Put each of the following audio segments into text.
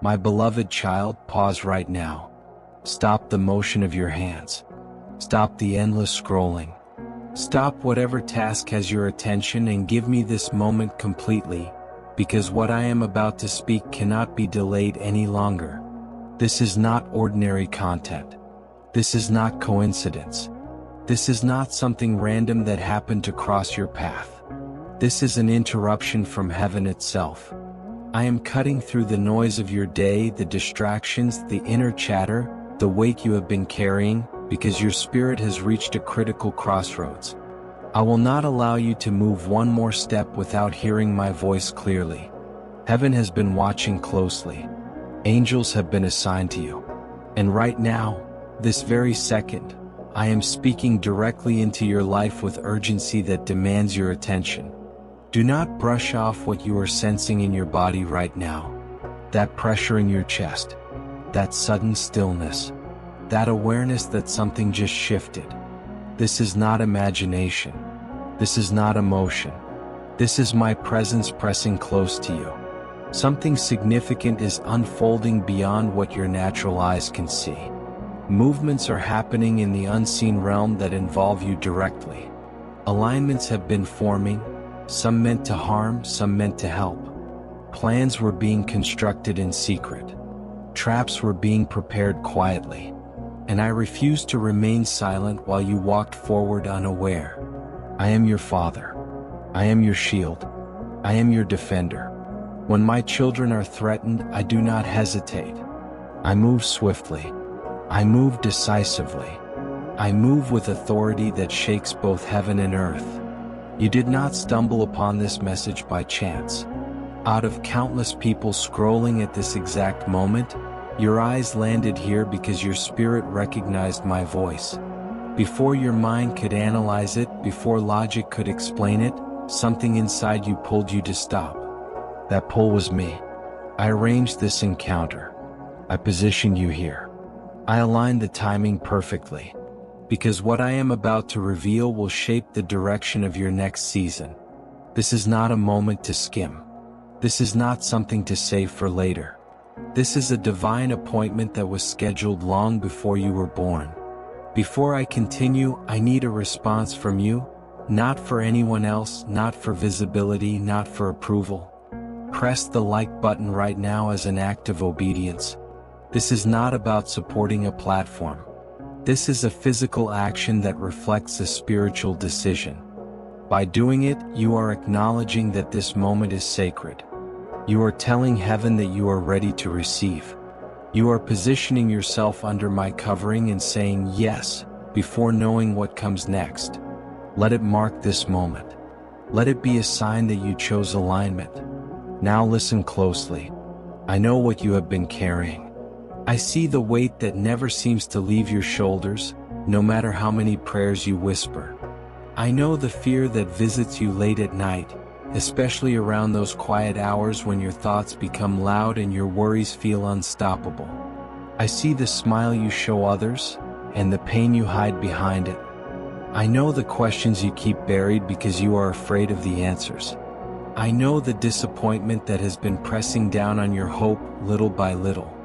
My beloved child, pause right now. Stop the motion of your hands. Stop the endless scrolling. Stop whatever task has your attention and give me this moment completely, because what I am about to speak cannot be delayed any longer. This is not ordinary content. This is not coincidence. This is not something random that happened to cross your path. This is an interruption from heaven itself. I am cutting through the noise of your day, the distractions, the inner chatter, the weight you have been carrying, because your spirit has reached a critical crossroads. I will not allow you to move one more step without hearing my voice clearly. Heaven has been watching closely. Angels have been assigned to you. And right now, this very second, I am speaking directly into your life with urgency that demands your attention. Do not brush off what you are sensing in your body right now. That pressure in your chest. That sudden stillness. That awareness that something just shifted. This is not imagination. This is not emotion. This is my presence pressing close to you. Something significant is unfolding beyond what your natural eyes can see. Movements are happening in the unseen realm that involve you directly. Alignments have been forming, some meant to harm, some meant to help. Plans were being constructed in secret. Traps were being prepared quietly. And I refused to remain silent while you walked forward unaware. I am your father. I am your shield. I am your defender. When my children are threatened, I do not hesitate. I move swiftly. I move decisively. I move with authority that shakes both heaven and earth. You did not stumble upon this message by chance. Out of countless people scrolling at this exact moment, your eyes landed here because your spirit recognized my voice. Before your mind could analyze it, before logic could explain it, something inside you pulled you to stop. That pull was me. I arranged this encounter. I positioned you here. I aligned the timing perfectly. Because what I am about to reveal will shape the direction of your next season. This is not a moment to skim. This is not something to save for later. This is a divine appointment that was scheduled long before you were born. Before I continue, I need a response from you, not for anyone else, not for visibility, not for approval. Press the like button right now as an act of obedience. This is not about supporting a platform. This is a physical action that reflects a spiritual decision. By doing it, you are acknowledging that this moment is sacred. You are telling heaven that you are ready to receive. You are positioning yourself under my covering and saying yes, before knowing what comes next. Let it mark this moment. Let it be a sign that you chose alignment. Now listen closely. I know what you have been carrying. I see the weight that never seems to leave your shoulders, no matter how many prayers you whisper. I know the fear that visits you late at night, especially around those quiet hours when your thoughts become loud and your worries feel unstoppable. I see the smile you show others, and the pain you hide behind it. I know the questions you keep buried because you are afraid of the answers. I know the disappointment that has been pressing down on your hope little by little.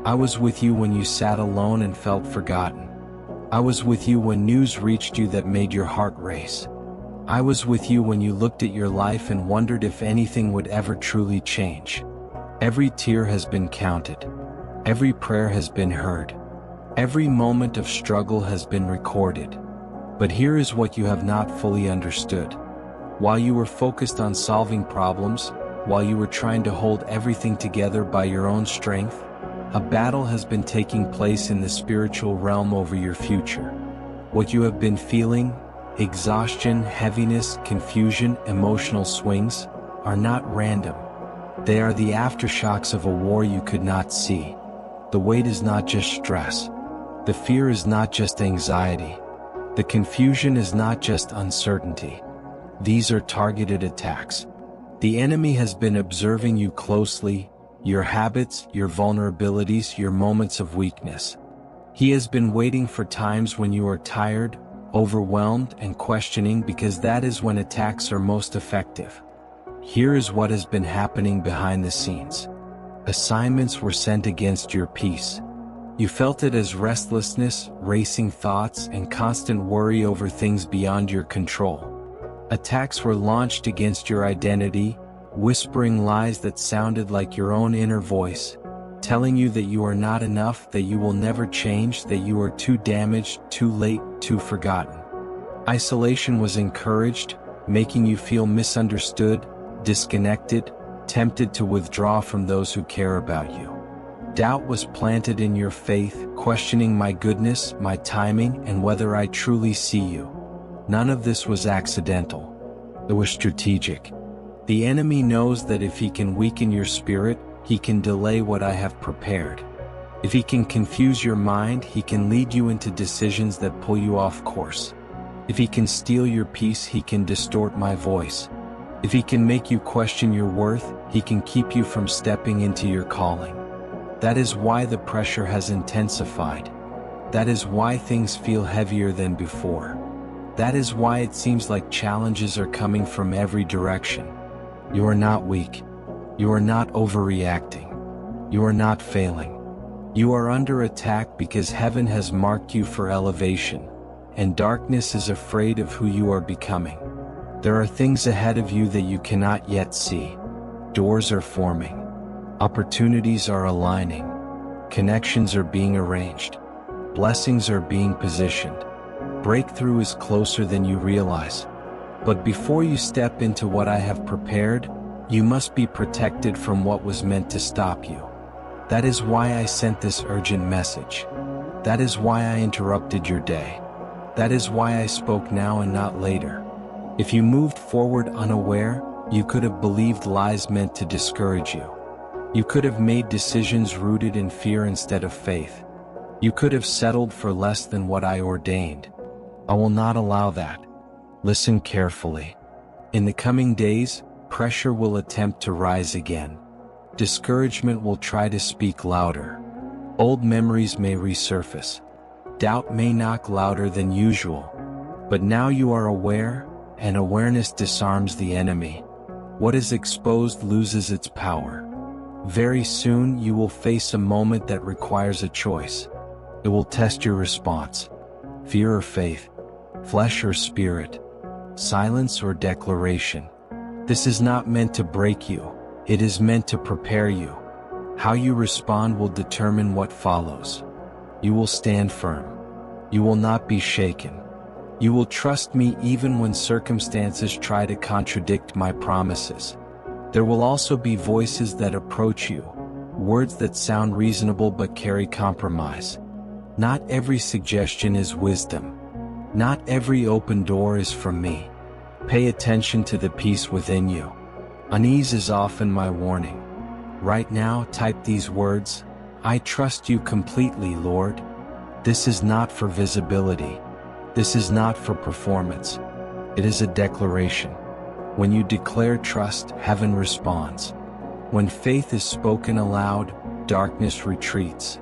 I was with you when you sat alone and felt forgotten. I was with you when news reached you that made your heart race. I was with you when you looked at your life and wondered if anything would ever truly change. Every tear has been counted. Every prayer has been heard. Every moment of struggle has been recorded. But here is what you have not fully understood. While you were focused on solving problems, while you were trying to hold everything together by your own strength, a battle has been taking place in the spiritual realm over your future. What you have been feeling, exhaustion, heaviness, confusion, emotional swings, are not random. They are the aftershocks of a war you could not see. The weight is not just stress. The fear is not just anxiety. The confusion is not just uncertainty. These are targeted attacks. The enemy has been observing you closely, your habits, your vulnerabilities, your moments of weakness. He has been waiting for times when you are tired, overwhelmed, and questioning, because that is when attacks are most effective. Here is what has been happening behind the scenes. Assignments were sent against your peace. You felt it as restlessness, racing thoughts, and constant worry over things beyond your control. Attacks were launched against your identity, whispering lies that sounded like your own inner voice, telling you that you are not enough, that you will never change, that you are too damaged, too late, too forgotten. Isolation was encouraged, making you feel misunderstood, disconnected, tempted to withdraw from those who care about you. Doubt was planted in your faith, questioning my goodness, my timing, and whether I truly see you. None of this was accidental. It was strategic. The enemy knows that if he can weaken your spirit, he can delay what I have prepared. If he can confuse your mind, he can lead you into decisions that pull you off course. If he can steal your peace, he can distort my voice. If he can make you question your worth, he can keep you from stepping into your calling. That is why the pressure has intensified. That is why things feel heavier than before. That is why it seems like challenges are coming from every direction. You are not weak. You are not overreacting. You are not failing. You are under attack because heaven has marked you for elevation, and darkness is afraid of who you are becoming. There are things ahead of you that you cannot yet see. Doors are forming. Opportunities are aligning. Connections are being arranged. Blessings are being positioned. Breakthrough is closer than you realize. But before you step into what I have prepared, you must be protected from what was meant to stop you. That is why I sent this urgent message. That is why I interrupted your day. That is why I spoke now and not later. If you moved forward unaware, you could have believed lies meant to discourage you. You could have made decisions rooted in fear instead of faith. You could have settled for less than what I ordained. I will not allow that. Listen carefully. In the coming days, pressure will attempt to rise again. Discouragement will try to speak louder. Old memories may resurface. Doubt may knock louder than usual. But now you are aware, and awareness disarms the enemy. What is exposed loses its power. Very soon you will face a moment that requires a choice. It will test your response. Fear or faith, flesh or spirit, silence or declaration. This is not meant to break you, it is meant to prepare you. How you respond will determine what follows. You will stand firm. You will not be shaken. You will trust me even when circumstances try to contradict my promises. There will also be voices that approach you, words that sound reasonable but carry compromise. Not every suggestion is wisdom. Not every open door is from me. Pay attention to the peace within you. Unease is often my warning. Right now, type these words: I trust you completely, Lord. This is not for visibility. This is not for performance. It is a declaration. When you declare trust, heaven responds. When faith is spoken aloud, darkness retreats.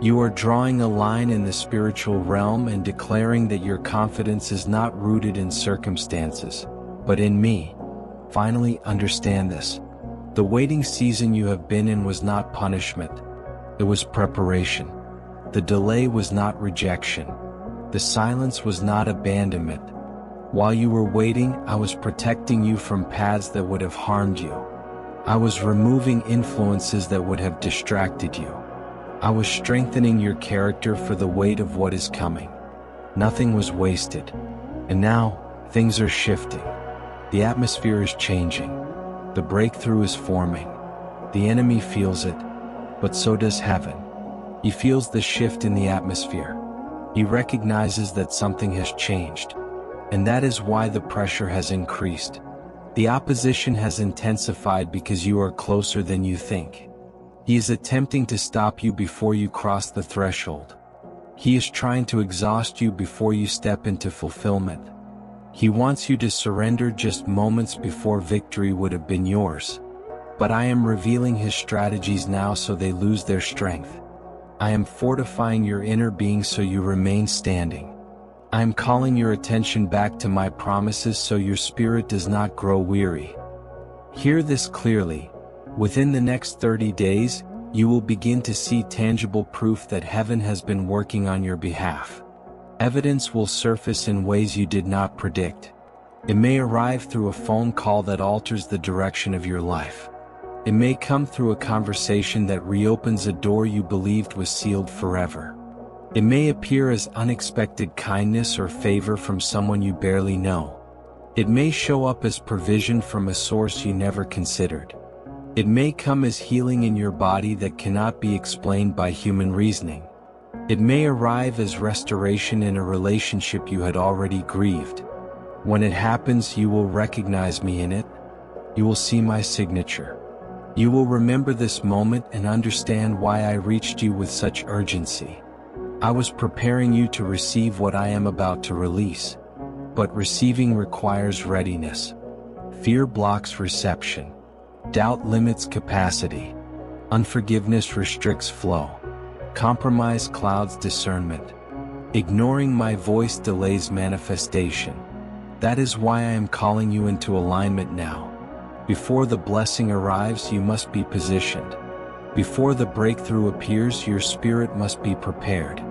You are drawing a line in the spiritual realm and declaring that your confidence is not rooted in circumstances, but in me. Finally, understand this. The waiting season you have been in was not punishment. It was preparation. The delay was not rejection. The silence was not abandonment. While you were waiting, I was protecting you from paths that would have harmed you. I was removing influences that would have distracted you. I was strengthening your character for the weight of what is coming. Nothing was wasted. And now, things are shifting. The atmosphere is changing. The breakthrough is forming. The enemy feels it, but so does heaven. He feels the shift in the atmosphere. He recognizes that something has changed. And that is why the pressure has increased. The opposition has intensified because you are closer than you think. He is attempting to stop you before you cross the threshold. He is trying to exhaust you before you step into fulfillment. He wants you to surrender just moments before victory would have been yours. But I am revealing his strategies now so they lose their strength. I am fortifying your inner being so you remain standing. I am calling your attention back to my promises so your spirit does not grow weary. Hear this clearly. Within the next 30 days, you will begin to see tangible proof that heaven has been working on your behalf. Evidence will surface in ways you did not predict. It may arrive through a phone call that alters the direction of your life. It may come through a conversation that reopens a door you believed was sealed forever. It may appear as unexpected kindness or favor from someone you barely know. It may show up as provision from a source you never considered. It may come as healing in your body that cannot be explained by human reasoning. It may arrive as restoration in a relationship you had already grieved. When it happens, you will recognize me in it. You will see my signature. You will remember this moment and understand why I reached you with such urgency. I was preparing you to receive what I am about to release. But receiving requires readiness. Fear blocks reception. Doubt limits capacity. Unforgiveness restricts flow. Compromise clouds discernment. Ignoring my voice delays manifestation. That is why I am calling you into alignment now. Before the blessing arrives, you must be positioned. Before the breakthrough appears, your spirit must be prepared.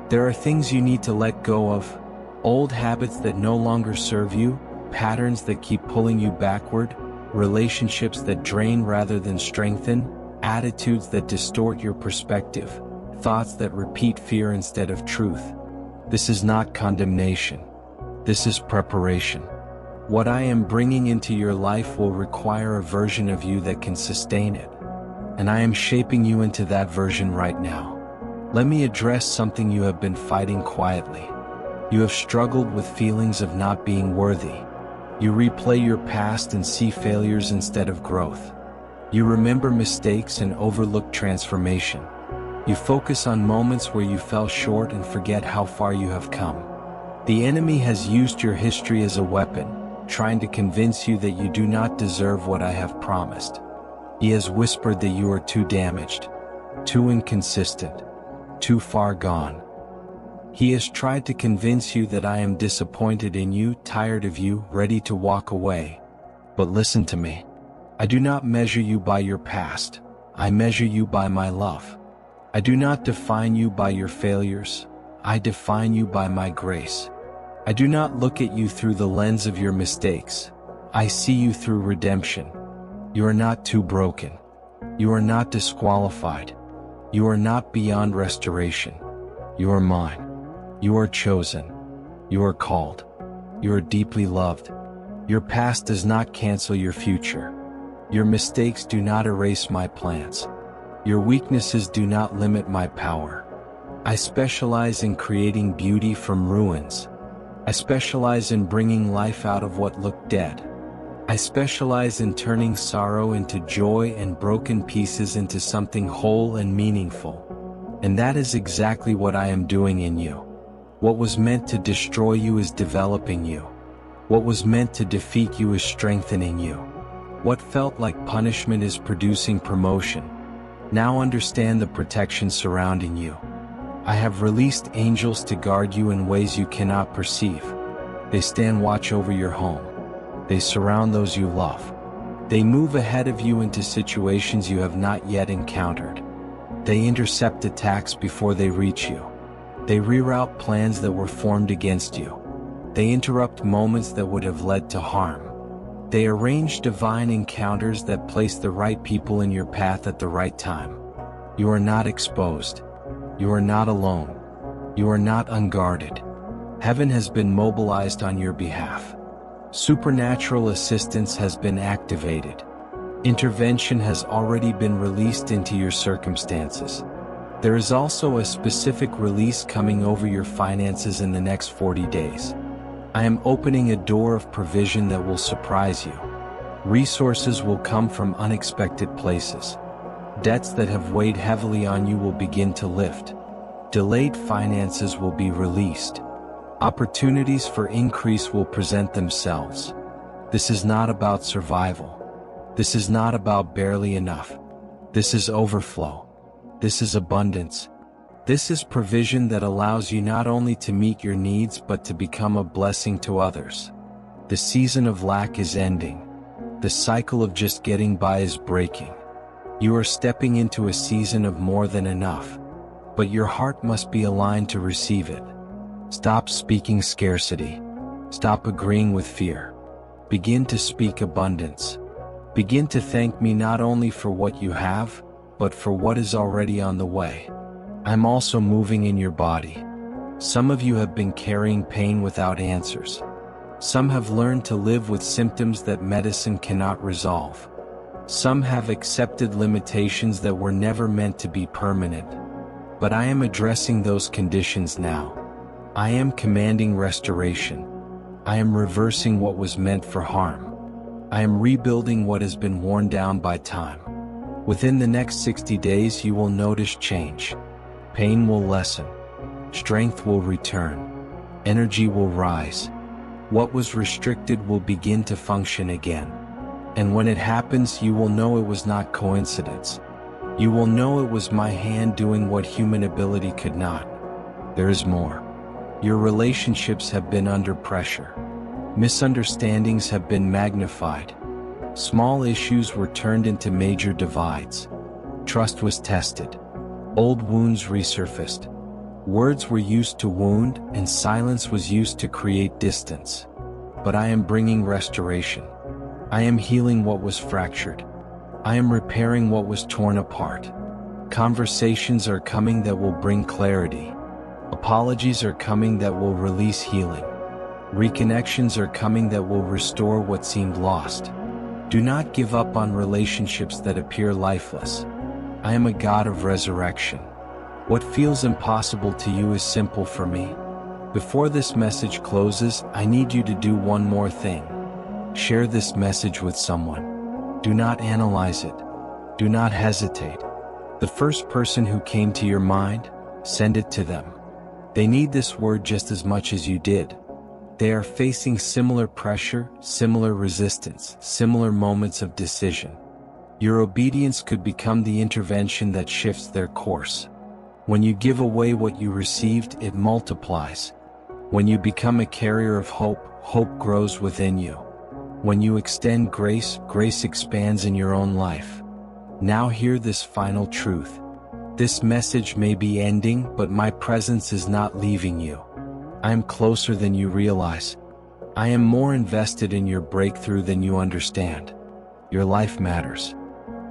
There are things you need to let go of, old habits that no longer serve you, patterns that keep pulling you backward, relationships that drain rather than strengthen, attitudes that distort your perspective, thoughts that repeat fear instead of truth. This is not condemnation. This is preparation. What I am bringing into your life will require a version of you that can sustain it. And I am shaping you into that version right now. Let me address something you have been fighting quietly. You have struggled with feelings of not being worthy. You replay your past and see failures instead of growth. You remember mistakes and overlook transformation. You focus on moments where you fell short and forget how far you have come. The enemy has used your history as a weapon, trying to convince you that you do not deserve what I have promised. He has whispered that you are too damaged, too inconsistent, too far gone. He has tried to convince you that I am disappointed in you, tired of you, ready to walk away. But listen to me. I do not measure you by your past. I measure you by my love. I do not define you by your failures. I define you by my grace. I do not look at you through the lens of your mistakes. I see you through redemption. You are not too broken. You are not disqualified. You are not beyond restoration. You are mine. You are chosen. You are called. You are deeply loved. Your past does not cancel your future. Your mistakes do not erase my plans. Your weaknesses do not limit my power. I specialize in creating beauty from ruins. I specialize in bringing life out of what looked dead. I specialize in turning sorrow into joy and broken pieces into something whole and meaningful. And that is exactly what I am doing in you. What was meant to destroy you is developing you. What was meant to defeat you is strengthening you. What felt like punishment is producing promotion. Now understand the protection surrounding you. I have released angels to guard you in ways you cannot perceive. They stand watch over your home. They surround those you love. They move ahead of you into situations you have not yet encountered. They intercept attacks before they reach you. They reroute plans that were formed against you. They interrupt moments that would have led to harm. They arrange divine encounters that place the right people in your path at the right time. You are not exposed. You are not alone. You are not unguarded. Heaven has been mobilized on your behalf. Supernatural assistance has been activated. Intervention has already been released into your circumstances. There is also a specific release coming over your finances in the next 40 days. I am opening a door of provision that will surprise you. Resources will come from unexpected places. Debts that have weighed heavily on you will begin to lift. Delayed finances will be released. Opportunities for increase will present themselves. This is not about survival. This is not about barely enough. This is overflow. This is abundance. This is provision that allows you not only to meet your needs but to become a blessing to others. The season of lack is ending. The cycle of just getting by is breaking. You are stepping into a season of more than enough, but your heart must be aligned to receive it. Stop speaking scarcity. Stop agreeing with fear. Begin to speak abundance. Begin to thank me not only for what you have, but for what is already on the way. I'm also moving in your body. Some of you have been carrying pain without answers. Some have learned to live with symptoms that medicine cannot resolve. Some have accepted limitations that were never meant to be permanent. But I am addressing those conditions now. I am commanding restoration. I am reversing what was meant for harm. I am rebuilding what has been worn down by time. Within the next 60 days you will notice change. Pain will lessen. Strength will return. Energy will rise. What was restricted will begin to function again. And when it happens, you will know it was not coincidence. You will know it was my hand doing what human ability could not. There is more. Your relationships have been under pressure. Misunderstandings have been magnified. Small issues were turned into major divides. Trust was tested. Old wounds resurfaced. Words were used to wound, and silence was used to create distance. But I am bringing restoration. I am healing what was fractured. I am repairing what was torn apart. Conversations are coming that will bring clarity. Apologies are coming that will release healing. Reconnections are coming that will restore what seemed lost. Do not give up on relationships that appear lifeless. I am a God of resurrection. What feels impossible to you is simple for me. Before this message closes, I need you to do one more thing. Share this message with someone. Do not analyze it. Do not hesitate. The first person who came to your mind, send it to them. They need this word just as much as you did. They are facing similar pressure, similar resistance, similar moments of decision. Your obedience could become the intervention that shifts their course. When you give away what you received, it multiplies. When you become a carrier of hope, hope grows within you. When you extend grace, grace expands in your own life. Now hear this final truth. This message may be ending, but my presence is not leaving you. I am closer than you realize. I am more invested in your breakthrough than you understand. Your life matters.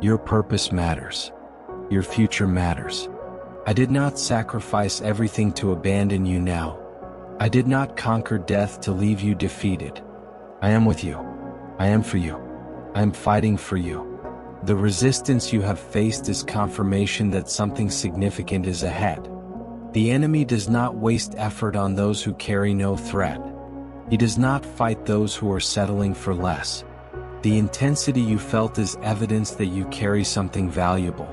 Your purpose matters. Your future matters. I did not sacrifice everything to abandon you now. I did not conquer death to leave you defeated. I am with you. I am for you. I am fighting for you. The resistance you have faced is confirmation that something significant is ahead. The enemy does not waste effort on those who carry no threat. He does not fight those who are settling for less. The intensity you felt is evidence that you carry something valuable.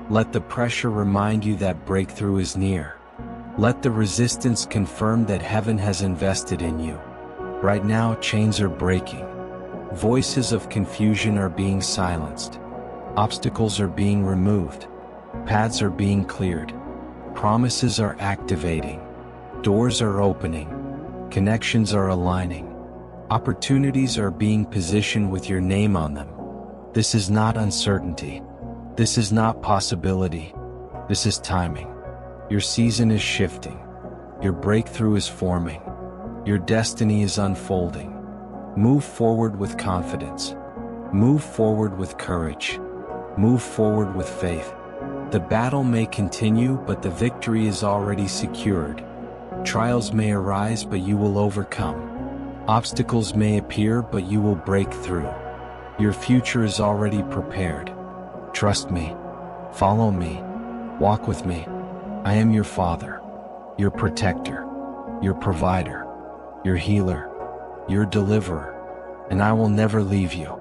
Let the pressure remind you that breakthrough is near. Let the resistance confirm that heaven has invested in you. Right now, chains are breaking. Voices of confusion are being silenced. Obstacles are being removed. Paths are being cleared. Promises are activating. Doors are opening. Connections are aligning. Opportunities are being positioned with your name on them. This is not uncertainty. This is not possibility. This is timing. Your season is shifting. Your breakthrough is forming. Your destiny is unfolding. Move forward with confidence. Move forward with courage. Move forward with faith. The battle may continue, but the victory is already secured. Trials may arise, but you will overcome. Obstacles may appear, but you will break through. Your future is already prepared. Trust me. Follow me. Walk with me. I am your Father, your protector, your provider, your healer, your deliverer, and I will never leave you.